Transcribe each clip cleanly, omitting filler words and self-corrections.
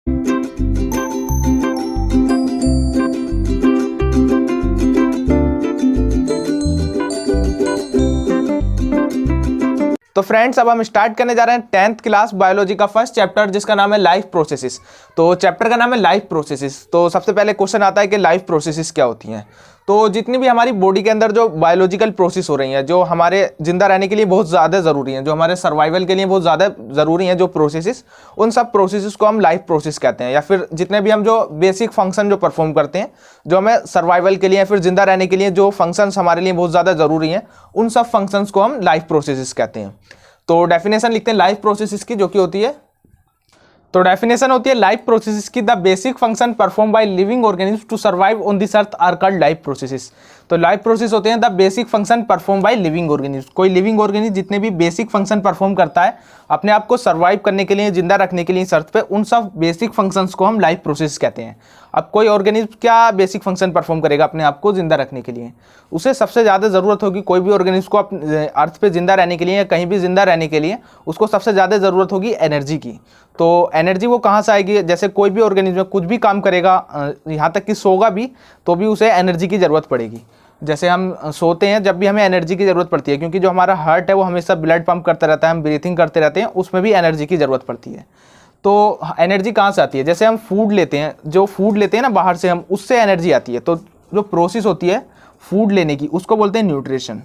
तो फ्रेंड्स, अब हम स्टार्ट करने जा रहे हैं 10th क्लास बायोलॉजी का फर्स्ट चैप्टर, जिसका नाम है लाइफ प्रोसेसेस। तो चैप्टर का नाम है लाइफ प्रोसेसेस। तो सबसे पहले क्वेश्चन आता है कि लाइफ प्रोसेसेस क्या होती हैं। तो जितनी भी हमारी बॉडी के अंदर जो बायोलॉजिकल प्रोसेस हो रही हैं, जो हमारे जिंदा रहने के लिए बहुत ज़्यादा ज़रूरी हैं, जो हमारे सर्वाइवल के लिए बहुत ज़्यादा ज़रूरी हैं, जो प्रोसेसेस, उन सब प्रोसेसेस को हम लाइफ प्रोसेस कहते हैं। या फिर जितने भी हम जो बेसिक फंक्शन जो परफॉर्म करते हैं, जो हमें सर्वाइवल के लिए या फिर जिंदा रहने के लिए जो फंक्शंस हमारे लिए बहुत ज़्यादा ज़रूरी हैं, उन सब फंक्शंस को हम लाइफ प्रोसेसेस कहते हैं। तो डेफिनेशन लिखते हैं लाइफ प्रोसेसेस की, जो कि होती है, तो डेफिनेशन होती है लाइफ प्रोसेसेस की, the basic function perform by living organism to survive on this earth are called life processes. तो लाइफ प्रोसेस होते हैं the basic function perform by living organism. कोई लिविंग ऑर्गेनिज्म जितने भी बेसिक फंक्शन परफॉर्म करता है अपने आप को सर्वाइव करने के लिए, जिंदा रखने के लिए इस अर्थ पे, उन सब बेसिक फंक्शंस को हम लाइफ प्रोसेस कहते हैं। अब कोई ऑर्गेनिज्म क्या बेसिक फंक्शन परफॉर्म करेगा अपने आप को जिंदा रखने के लिए? उसे सबसे ज़्यादा ज़रूरत होगी, कोई भी ऑर्गेनिज्म को अपने अर्थ पे जिंदा रहने के लिए या कहीं भी जिंदा रहने के लिए, उसको सबसे ज़्यादा ज़रूरत होगी एनर्जी की। तो एनर्जी वो कहाँ से आएगी? जैसे कोई भी ऑर्गेनिज्म कुछ भी काम करेगा, यहाँ तक कि सोगा भी, तो भी उसे एनर्जी की ज़रूरत पड़ेगी। जैसे हम सोते हैं, जब भी हमें एनर्जी की ज़रूरत पड़ती है, क्योंकि जो हमारा हार्ट है वो हमेशा ब्लड पंप करता रहता है, हम ब्रीथिंग करते रहते हैं, उसमें भी एनर्जी की ज़रूरत पड़ती है। तो एनर्जी कहाँ से आती है? जैसे हम फूड लेते हैं, जो फूड लेते हैं ना बाहर से, हम उससे एनर्जी आती है। तो जो प्रोसेस होती है फूड लेने की, उसको बोलते हैं न्यूट्रिशन।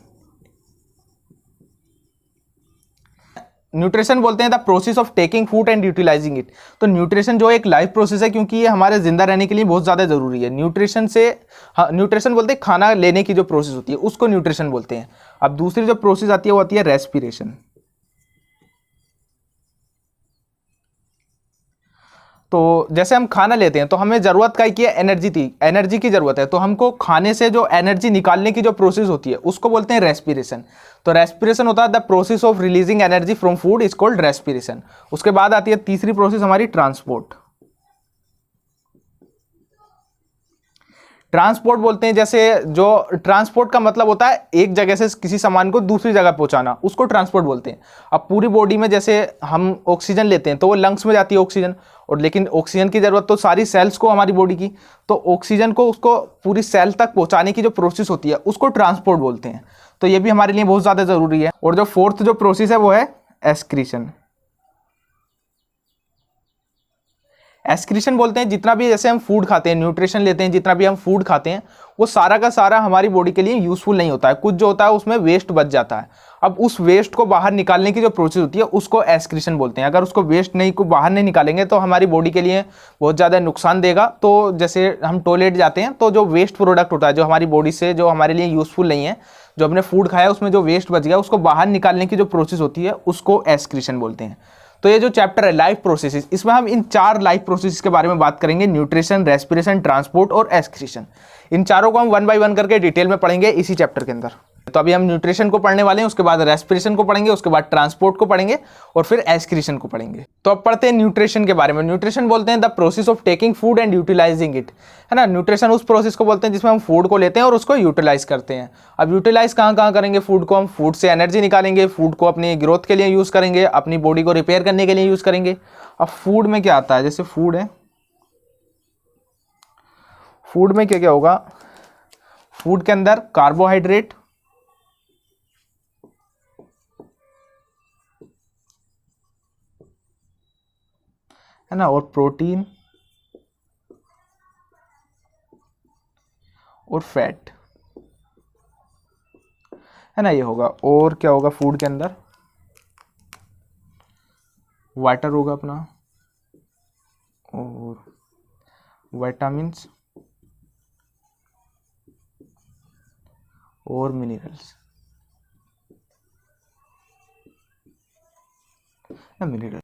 न्यूट्रिशन बोलते हैं the process of taking food and utilizing it. तो न्यूट्रिशन जो एक लाइफ प्रोसेस है, क्योंकि ये हमारे जिंदा रहने के लिए बहुत ज़्यादा ज़रूरी है। न्यूट्रिशन से, न्यूट्रिशन बोलते हैं खाना लेने की जो प्रोसेस होती है, उसको न्यूट्रिशन बोलते हैं। अब दूसरी जो प्रोसेस आती है वो आती है रेस्पिरेशन। तो जैसे हम खाना लेते हैं तो हमें ज़रूरत क्या की है? एनर्जी की ज़रूरत है। तो हमको खाने से जो एनर्जी निकालने की जो प्रोसेस होती है उसको बोलते हैं रेस्पिरेशन। तो रेस्पिरेशन होता है the process of releasing energy from food is called respiration. उसके बाद आती है तीसरी प्रोसेस हमारी ट्रांसपोर्ट। ट्रांसपोर्ट बोलते हैं, जैसे जो ट्रांसपोर्ट का मतलब होता है एक जगह से किसी सामान को दूसरी जगह पहुंचाना, उसको ट्रांसपोर्ट बोलते हैं। अब पूरी बॉडी में जैसे हम ऑक्सीजन लेते हैं तो वो लंग्स में जाती है ऑक्सीजन, और लेकिन ऑक्सीजन की ज़रूरत तो सारी सेल्स को, हमारी बॉडी की, तो ऑक्सीजन को उसको पूरी सेल तक पहुँचाने की जो प्रोसेस होती है उसको ट्रांसपोर्ट बोलते हैं। तो ये भी हमारे लिए बहुत ज़्यादा ज़रूरी है। और जो फोर्थ जो प्रोसेस है वो है एक्सक्रीशन। एक्सक्रीशन बोलते हैं जितना भी, जैसे हम फूड खाते हैं, न्यूट्रिशन लेते हैं, जितना भी हम फूड खाते हैं वो सारा का सारा हमारी बॉडी के लिए यूजफुल नहीं होता है। कुछ जो होता है उसमें वेस्ट बच जाता है। अब उस वेस्ट को बाहर निकालने की जो प्रोसेस होती है उसको एक्सक्रीशन बोलते हैं। अगर उसको वेस्ट नहीं को बाहर नहीं निकालेंगे तो हमारी बॉडी के लिए बहुत ज़्यादा नुकसान देगा। तो जैसे हम टॉयलेट जाते हैं तो जो वेस्ट प्रोडक्ट होता है, जो हमारी बॉडी से जो हमारे लिए यूजफुल नहीं है, जो हमने फूड खाया उसमें जो वेस्ट बच गया, उसको बाहर निकालने की जो प्रोसेस होती है उसको एक्सक्रीशन बोलते हैं। तो ये जो चैप्टर है लाइफ प्रोसेसेस, इसमें हम इन 4 लाइफ प्रोसेस के बारे में बात करेंगे, न्यूट्रिशन, रेस्पिरेशन, ट्रांसपोर्ट और एक्सक्रीशन। इन चारों को हम 1 बाय 1 करके डिटेल में पढ़ेंगे इसी चैप्टर के अंदर। तो अभी हम न्यूट्रिशन को पढ़ने वाले हैं, उसके बाद रेस्पिरेशन को पढ़ेंगे, उसके बाद ट्रांसपोर्ट को पढ़ेंगे और फिर एक्सक्रीशन को पढ़ेंगे। तो अब पढ़ते हैं न्यूट्रिशन के बारे में। न्यूट्रिशन बोलते हैं the process of taking food and utilizing it, है ना। न्यूट्रिशन उस प्रोसेस को बोलते हैं जिसमें हम फूड को लेते हैं और उसको यूटिलाइज करते हैं। अब यूटिलाइज कहाँ कहाँ करेंगे फूड को? हम फूड से एनर्जी निकालेंगे, फूड को अपनी ग्रोथ के लिए यूज़ करेंगे, अपनी बॉडी को रिपेयर करने के लिए यूज़ करेंगे। अब फूड में क्या आता है? जैसे फूड है, फूड में क्या क्या होगा? फूड के अंदर कार्बोहाइड्रेट, है ना, और प्रोटीन और फैट, है ना, ये होगा। और क्या होगा फूड के अंदर? वाटर होगा अपना, और विटामिन्स और मिनरल्स, मिनरल।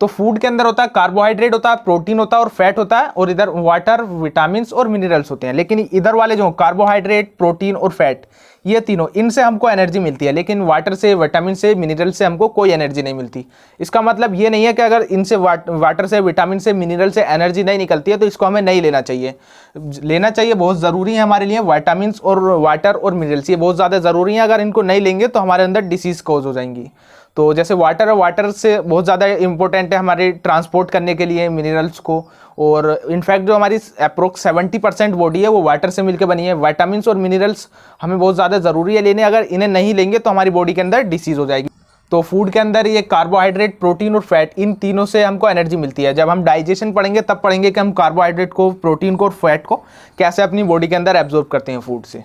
तो फूड के अंदर होता है कार्बोहाइड्रेट होता है, प्रोटीन होता है और फैट होता है, और इधर वाटर, विटामिन्स और मिनरल्स होते हैं। लेकिन इधर वाले जो कार्बोहाइड्रेट, प्रोटीन और फैट, ये तीनों, इनसे हमको एनर्जी मिलती है, लेकिन वाटर से, विटामिन से, मिनरल से हमको कोई एनर्जी नहीं मिलती। इसका मतलब ये नहीं है कि अगर इनसे वाटर से, विटामिन से, मिनरल से एनर्जी नहीं निकलती है तो इसको हमें नहीं लेना चाहिए। लेना चाहिए, बहुत ज़रूरी है हमारे लिए। विटामिन्स और वाटर और मिनरल्स ये बहुत ज़्यादा ज़रूरी है, अगर इनको नहीं लेंगे तो हमारे अंदर डिसीज़ कॉज हो जाएंगी। तो जैसे वाटर है, वाटर से बहुत ज़्यादा इंपॉर्टेंट है हमारे ट्रांसपोर्ट करने के लिए मिनरल्स को, और इनफैक्ट जो हमारी अप्रोक्स 70% बॉडी है वो वाटर से मिलकर बनी है। विटामिन्स और मिनरल्स हमें बहुत ज़्यादा ज़रूरी है लेने, अगर इन्हें नहीं लेंगे तो हमारी बॉडी के अंदर डिसीज़ हो जाएगी। तो फूड के अंदर ये कार्बोहाइड्रेट, प्रोटीन और फैट, इन तीनों से हमको एनर्जी मिलती है। जब हम डाइजेशन पढ़ेंगे तब पढ़ेंगे कि हम कार्बोहाइड्रेट को, प्रोटीन को और फैट को कैसे अपनी बॉडी के अंदर एब्जॉर्ब करते हैं फूड से।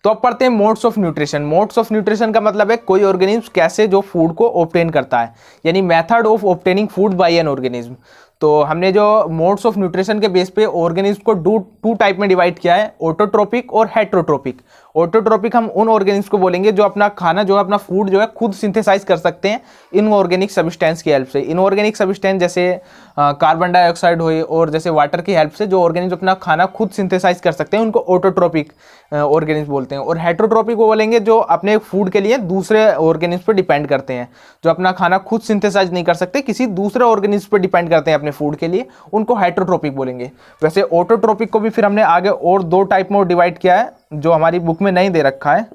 तो अब पढ़ते हैं modes of nutrition. Modes of nutrition का मतलब है कोई ऑर्गेनिज्म कैसे जो फूड को ऑब्टेन करता है, यानी method of obtaining food by an organism. तो हमने जो मोड्स ऑफ न्यूट्रिशन के बेस पे ऑर्गेनिज्म को टू टाइप में डिवाइड किया है, ऑटोट्रोपिक और हेट्रोट्रोपिक। ऑटोट्रोपिक हम उन ऑर्गेनिज्म को बोलेंगे जो अपना खाना जो है, अपना फूड जो है खुद सिंथेसाइज कर सकते हैं इनऑर्गेनिक सब्सटेंस की हेल्प से। इनऑर्गेनिक सब्सटेंस जैसे कार्बन डाइऑक्साइड हुए और जैसे वाटर की हेल्प से जो ऑर्गेनिज्म अपना खाना खुद सिंथेसाइज कर सकते हैं उनको ऑटोट्रोपिक ऑर्गेनिज्म बोलते हैं। और हेट्रोट्रोपिक वो बोलेंगे जो अपने फूड के लिए दूसरे ऑर्गेनिज्म पर डिपेंड करते हैं, जो अपना खाना खुद सिंथेसाइज नहीं कर सकते, किसी दूसरे ऑर्गेनिज्म पर डिपेंड करते हैं अपने फूड के लिए, उनको हेट्रोट्रोपिक बोलेंगे। वैसे ऑटोट्रोपिक को भी फिर हमने आगे और दो टाइप में डिवाइड किया है जो हमारी बुक में नहीं दे रखा है,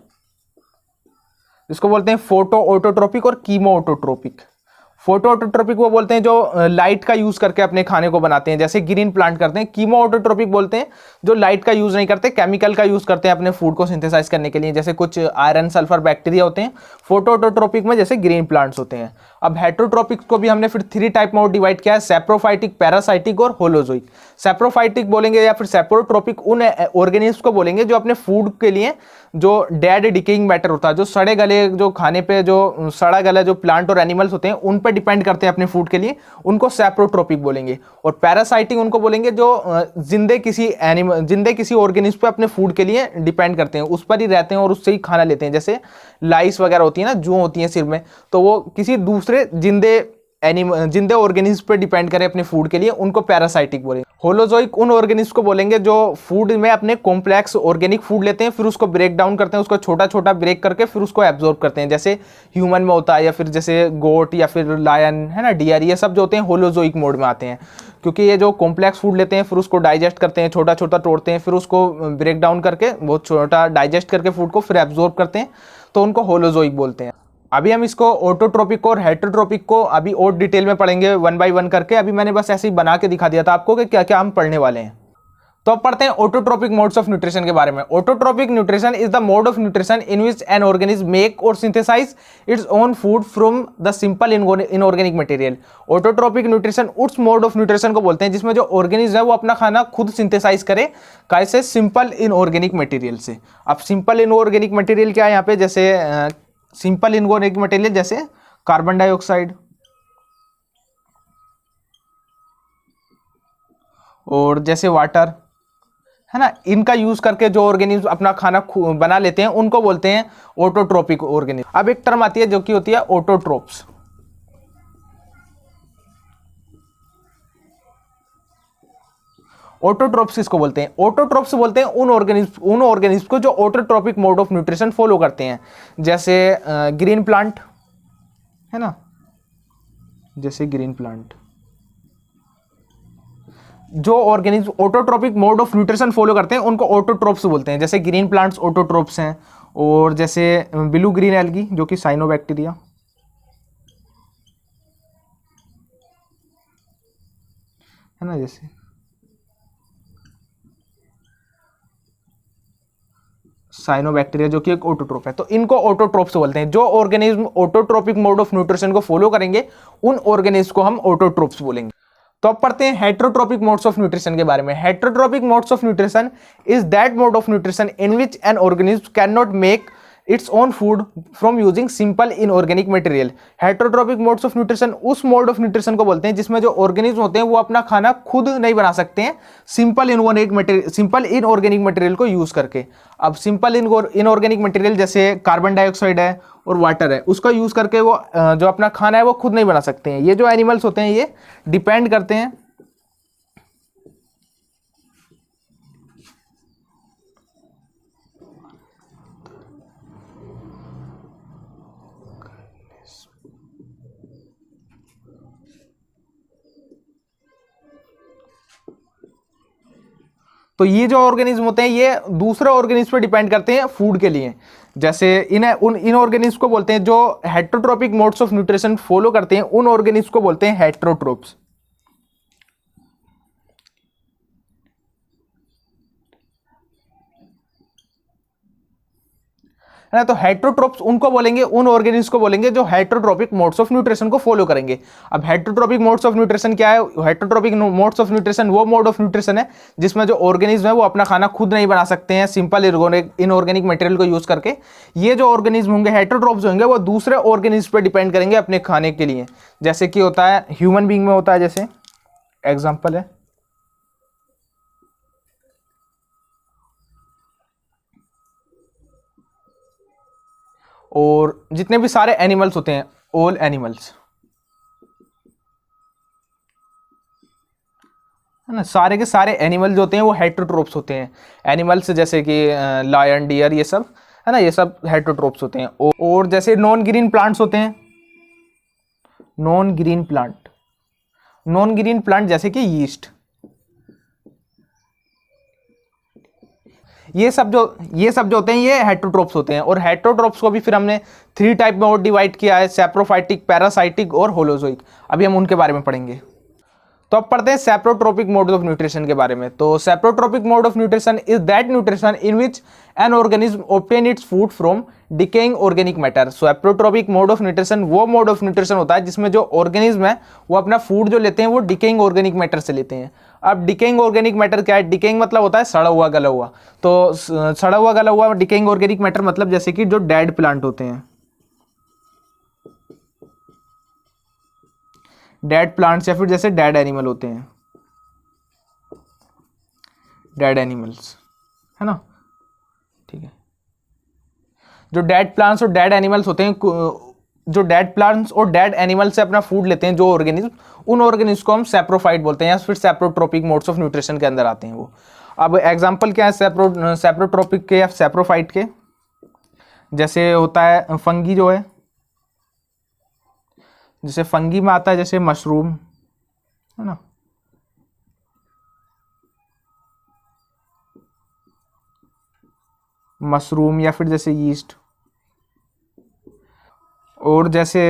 जिसको बोलते हैं फोटो ऑटोट्रोपिक और कीमो ऑटोट्रोपिक। फोटो ऑटोट्रोपिक वो बोलते हैं जो लाइट का यूज करके अपने खाने को बनाते हैं, जैसे ग्रीन प्लांट करते हैं। कीमो ऑटोट्रोपिक बोलते हैं जो लाइट का यूज नहीं करते, केमिकल का यूज करते हैं अपने फूड को सिंथेसाइज करने के लिए, जैसे कुछ आयरन सल्फर बैक्टीरिया होते हैं फोटो ऑटोट्रोपिक में, जैसे ग्रीन प्लांट्स होते हैं। अब हेट्रोट्रोपिक को भी हमने फिर 3 टाइप में डिवाइड किया है, सैप्रोफाइटिक, पैरासाइटिक और होलोजोइक। सैप्रोफाइटिक बोलेंगे या फिर सैप्रोट्रोपिक उन ऑर्गेनिज्म को बोलेंगे जो अपने फूड के लिए जो डेड डिकेइंग मैटर होता है, जो सड़े गले, जो खाने पे जो सड़ा गला जो प्लांट और एनिमल्स होते हैं उन पे डिपेंड करते हैं अपने फूड के लिए, उनको सैप्रोट्रोपिक बोलेंगे। और पैरासाइटिक उनको बोलेंगे जो जिंदे किसी ऑर्गेनिज्म पे अपने फूड के लिए डिपेंड करते हैं, उस पर ही रहते हैं और उससे ही खाना लेते हैं। जैसे लाइस वगैरह होती है ना, जू होती है सिर में, तो वो किसी दूसरे जिंदे ऑर्गेनिज्म पे डिपेंड करें अपने फूड के लिए, उनको पैरासाइटिक बोलेंगे। होलोजोइक उन ऑर्गेनिज्म को बोलेंगे जो फूड में अपने कॉम्प्लेक्स ऑर्गेनिक फूड लेते हैं, फिर उसको ब्रेक डाउन करते हैं, उसको छोटा छोटा ब्रेक करके फिर उसको एब्जॉर्ब करते हैं, जैसे ह्यूमन में होता है, या फिर जैसे गोट या फिर लायन है ना, डियर, ये सब जो होते हैं होलोजोइक मोड में आते हैं, क्योंकि ये जो कॉम्प्लेक्स फूड लेते हैं फिर उसको डाइजेस्ट करते हैं, छोटा छोटा तोड़ते हैं, फिर उसको ब्रेक डाउन करके बहुत छोटा डाइजेस्ट करके फूड को फिर एब्जॉर्ब करते हैं, तो उनको होलोजोइक बोलते हैं। अभी हम इसको ऑटोट्रोपिक और हेट्रोट्रोपिक को अभी और डिटेल में पढ़ेंगे 1 बाय 1 करके। अभी मैंने बस ऐसे ही बना के दिखा दिया था आपको कि क्या क्या हम पढ़ने वाले हैं। तो अब पढ़ते हैं ऑटोट्रोपिक मोड्स ऑफ न्यूट्रिशन के बारे में। Autotrophic nutrition is the mode of nutrition in which an organism make or synthesize its own food from the simple inorganic material. Autotrophic nutrition उस मोड ऑफ न्यूट्रिशन को बोलते हैं जिसमें जो organism है वो अपना खाना खुद सिंथेसाइज करे, कैसे? सिंपल इनऑर्गेनिक मटेरियल से। अब सिंपल इनऑर्गेनिक मटेरियल क्या है यहाँ पे? जैसे सिंपल इनऑर्गेनिक मटेरियल जैसे कार्बन डाइऑक्साइड और जैसे वाटर है ना, इनका यूज करके जो ऑर्गेनिज्म अपना खाना बना लेते हैं उनको बोलते हैं ऑटोट्रोपिक ऑर्गेनिज्म। अब एक टर्म आती है जो कि होती है ऑटोट्रोप्स। ऑटोट्रोप्स किसको बोलते हैं? ऑटोट्रोप्स बोलते हैं उन ऑर्गेनिज्म को जो autotrophic mode of nutrition follow करते हैं, जैसे ग्रीन प्लांट है ना, जैसे ग्रीन प्लांट जो organism autotrophic mode of nutrition follow करते हैं उनको ऑटोट्रोप्स बोलते हैं। जैसे ग्रीन प्लांट्स ऑटोट्रोप्स हैं, और जैसे ब्लू ग्रीन एल्गी जो कि साइनोबैक्टीरिया है ना, जैसे साइनोबैक्टीरिया जो कि एक ऑटोट्रोप है, तो इनको ऑटोट्रोप्स बोलते हैं। जो organism autotrophic mode of nutrition को फॉलो करेंगे उन ऑर्गेनिज्म को हम ऑटोट्रोप्स बोलेंगे। तो अब पढ़ते हैं हेट्रोट्रोपिक मोड्स ऑफ न्यूट्रिशन के बारे में। Heterotrophic modes of nutrition is that mode of nutrition in which an organism can not make it's own food from using simple inorganic material. Heterotrophic modes of nutrition उस mode of nutrition को बोलते हैं जिसमें जो organism होते हैं वो अपना खाना खुद नहीं बना सकते हैं सिंपल इनऑर्गेनिक मटेरियल को यूज करके। अब सिंपल इनऑर्गेनिक मटेरियल जैसे कार्बन डाइऑक्साइड है और वाटर है, उसका यूज करके वो जो अपना खाना है वो खुद नहीं बना सकते हैं। ये जो एनिमल्स होते हैं ये डिपेंड करते हैं तो ये जो ऑर्गेनिज्म होते हैं ये दूसरे ऑर्गेनिज्म पे डिपेंड करते हैं फूड के लिए। जैसे इन ऑर्गेनिज्म को बोलते हैं जो heterotrophic modes of nutrition follow करते हैं, उन ऑर्गेनिज्म को बोलते हैं हेटरोट्रोप्स। है ना, तो हेटरोट्रोप्स उनको बोलेंगे, उन ऑर्गेनिज्म को बोलेंगे जो हेटरोट्रोपिक मोड्स ऑफ न्यूट्रिशन को फॉलो करेंगे। अब हेटरोट्रोपिक मोड्स ऑफ न्यूट्रिशन क्या है? हेटरोट्रोपिक मोड्स ऑफ न्यूट्रिशन वो मोड ऑफ न्यूट्रिशन है जिसमें जो ऑर्गेनिज्म है वो अपना खाना खुद नहीं बना सकते हैं सिंपल इनऑर्गेनिक मटेरियल को यूज करके। ये जो ऑर्गेनिज्म होंगे हेटरोट्रोप्स होंगे वो दूसरे ऑर्गेनिज्म पर डिपेंड करेंगे अपने खाने के लिए। जैसे कि होता है ह्यूमन बींग में होता है, जैसे एग्जाम्पल है और जितने भी सारे एनिमल्स होते हैं, ऑल एनिमल्स, है ना, सारे के सारे एनिमल जो होते हैं वो हेटरोट्रोप्स होते हैं। एनिमल्स जैसे कि लायन, डियर, ये सब, है ना, ये सब हेटरोट्रोप्स होते हैं। और जैसे नॉन ग्रीन प्लांट्स होते हैं, नॉन ग्रीन प्लांट जैसे कि यीस्ट, ये सब जो होते हैं ये हेटरोट्रोप्स होते हैं। और हेटरोट्रोप्स को भी फिर हमने 3 टाइप में और डिवाइड किया है, सैप्रोफाइटिक, पैरासाइटिक और होलोजोइक। अभी हम उनके बारे में पढ़ेंगे। तो अब पढ़ते हैं सैप्रोट्रोपिक मोड ऑफ न्यूट्रिशन के बारे में। तो saprotrophic mode of nutrition is that nutrition in which an organism obtain its food from decaying organic matter. Saprotrophic mode of nutrition वो मोड ऑफ न्यूट्रिशन होता है जिसमें जो ऑर्गेनिज्म है वो अपना फूड जो लेते हैं वो डिकेइंग ऑर्गेनिक मैटर से लेते हैं। अब डिकेइंग ऑर्गेनिक मैटर क्या है? डिकेइंग मतलब होता है सड़ा हुआ, गला हुआ। तो सड़ा हुआ, गला हुआ डिकेइंग ऑर्गेनिक मैटर मतलब जैसे कि जो डेड प्लांट होते हैं, डेड प्लांट्स, या फिर जैसे डेड एनिमल होते हैं, डेड एनिमल्स, है ना, ठीक है। जो डेड प्लांट्स और डेड एनिमल्स होते हैं, जो डेड प्लांट्स और डेड एनिमल से अपना फूड लेते हैं जो ऑर्गेनिज्म, उन ऑर्गेनिज्म को हम सैप्रोफाइट बोलते हैं या फिर सैप्रोट्रोपिक मोड्स ऑफ न्यूट्रिशन के अंदर आते हैं वो। अब एग्जांपल क्या है सैप्रोट्रोपिक के या सैप्रोफाइट के? जैसे होता है फंगी जो है, जैसे फंगी में आता है जैसे मशरूम, है ना, मशरूम, या फिर जैसे यीस्ट, और जैसे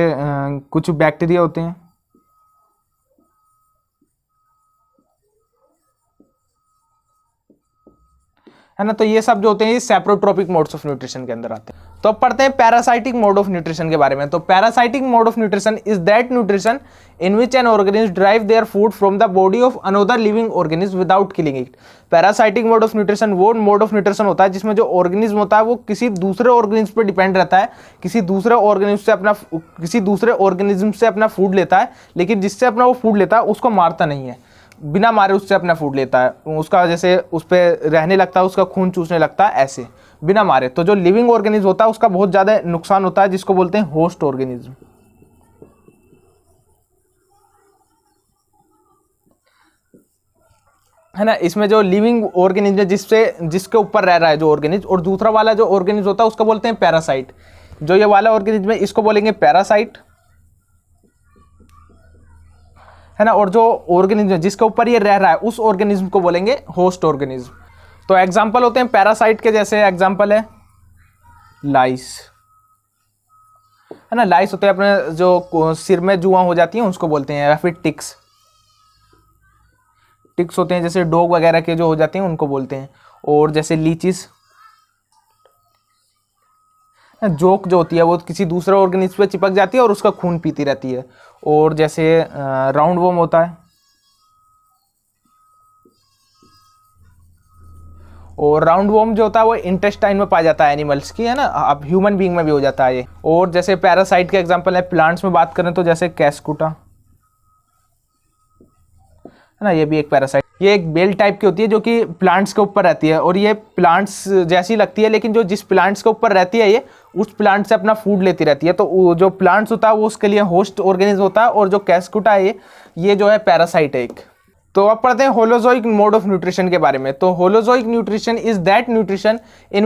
कुछ बैक्टीरिया होते हैं, है ना। तो ये सब जो होते हैं ये सैप्रोट्रोपिक मोड्स ऑफ न्यूट्रिशन के अंदर आते हैं। तो अब पढ़ते हैं पैरासाइटिक मोड ऑफ न्यूट्रिशन के बारे में। तो parasitic mode of nutrition is that nutrition in which an organism drive their food from the body of another living organism without killing it. Parasitic mode of nutrition वो mode of nutrition होता है जिसमें जो organism होता है वो किसी दूसरे ऑर्गेनिज्म पर डिपेंड रहता है, किसी दूसरे ऑर्गेनिज्म से अपना फूड लेता है, लेकिन जिससे अपना वो फूड लेता है उसको मारता नहीं है, बिना मारे उससे अपना फूड लेता है, उसका जैसे उस पर रहने लगता है, उसका खून चूसने लगता है, ऐसे बिना मारे। तो जो लिविंग ऑर्गेनिज्म होता है उसका बहुत ज़्यादा नुकसान होता है जिसको बोलते हैं होस्ट ऑर्गेनिज्म, है ना। इसमें जो लिविंग ऑर्गेनिज्म है जिसके ऊपर रह रहा है जो ऑर्गेनिज्म, और दूसरा वाला जो ऑर्गेनिज्म होता है उसको बोलते हैं पैरासाइट। जो ये वाला ऑर्गेनिज्म है इसको बोलेंगे पैरासाइट, है ना, और जो ऑर्गेनिज्म जिसके ऊपर ये रह रहा है उस ऑर्गेनिज्म को बोलेंगे होस्ट ऑर्गेनिज्म। तो एग्जांपल होते हैं पैरासाइट के, जैसे एग्जांपल है लाइस, है ना, लाइस होते हैं अपने जो सिर में जुआ हो जाती हैं उसको बोलते हैं, या फिर टिक्स होते हैं जैसे डॉग वगैरह के जो हो जाते हैं उनको बोलते हैं। और जैसे लीचिस, जोक जो होती है वो किसी दूसरे ऑर्गेनिज्म पे चिपक जाती है और उसका खून पीती रहती है। और जैसे राउंड वॉर्म होता है, और राउंड वॉर्म जो होता है वो इंटेस्टाइन में पाया जाता है एनिमल्स की, है ना। अब ह्यूमन बीइंग में भी हो जाता है ये। और जैसे पैरासाइट के एग्जांपल है प्लांट्स में बात करें तो जैसे कैस्कुटा, है ना, ये भी एक पैरासाइट, ये एक बेल टाइप की होती है जो कि प्लांट्स के ऊपर रहती है, और ये प्लांट्स जैसी लगती है लेकिन जो जिस प्लांट्स के ऊपर रहती है ये उस प्लांट से अपना फूड लेती रहती है। तो जो प्लांट्स होता है वो उसके लिए होस्ट ऑर्गेनिज्म होता है, और जो कैस्कुटा है ये जो है पैरासाइट है एक। तो अब पढ़ते हैं होलोजोइक मोड ऑफ न्यूट्रिशन के बारे में। तो holozoic nutrition is that nutrition in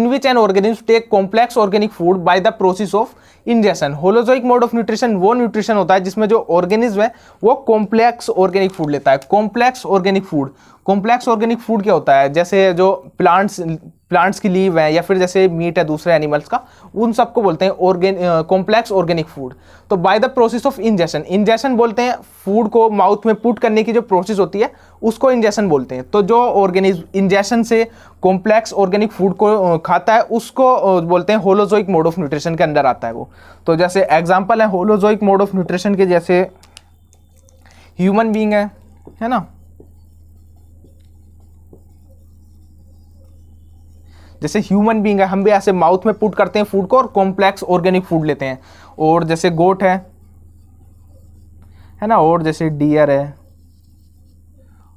which an organism take complex organic food by the process of ingestion. Holozoic mode of nutrition वो न्यूट्रिशन होता है जिसमें जो ऑर्गेनिज्म है वो कॉम्प्लेक्स ऑर्गेनिक फूड लेता है। कॉम्प्लेक्स ऑर्गेनिक फूड क्या होता है? जैसे जो प्लांट्स प्लांट्स की लीव है या फिर जैसे मीट है दूसरे एनिमल्स का, उन सबको बोलते हैं कॉम्प्लेक्स ऑर्गेनिक फूड। तो bye the process of ingestion, ingestion बोलते हैं फूड को माउथ में पुट करने की जो प्रोसेस होती है उसको इंजेशन बोलते हैं। तो जो ऑर्गेनिज्म इंजेशन से कॉम्प्लेक्स ऑर्गेनिक फूड को खाता है उसको बोलते हैं होलोजोइक मोड ऑफ न्यूट्रिशन के अंदर आता है वो। तो जैसे एग्जांपल है होलोजोइक मोड ऑफ न्यूट्रिशन के, जैसे ह्यूमन बीइंग है ना, जैसे ह्यूमन बीइंग है, हम भी ऐसे माउथ में पुट करते हैं फूड को और कॉम्प्लेक्स ऑर्गेनिक फूड लेते हैं। और जैसे गोट है ना, और जैसे डियर है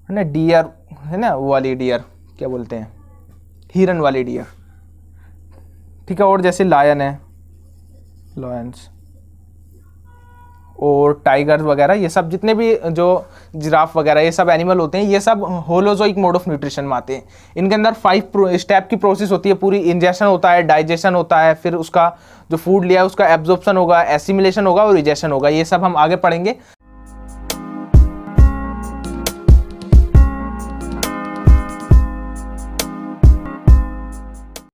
ना, डियर है ना, वो वाली डियर क्या बोलते हैं, हिरन वाली डियर, ठीक है। और जैसे लायन है, लॉयंस, और टाइगर वगैरह, ये सब जितने भी जो जिराफ वगैरह ये सब एनिमल होते हैं, ये सब होलोजोइक मोड ऑफ न्यूट्रिशन में आते हैं। इनके अंदर 5 स्टेप की प्रोसेस होती है पूरी। इंजेशन होता है, डाइजेशन होता है, फिर उसका जो फूड लिया है उसका एब्जॉर्प्शन होगा, एसिमिलेशन होगा और रिजेक्शन होगा। ये सब हम आगे पढ़ेंगे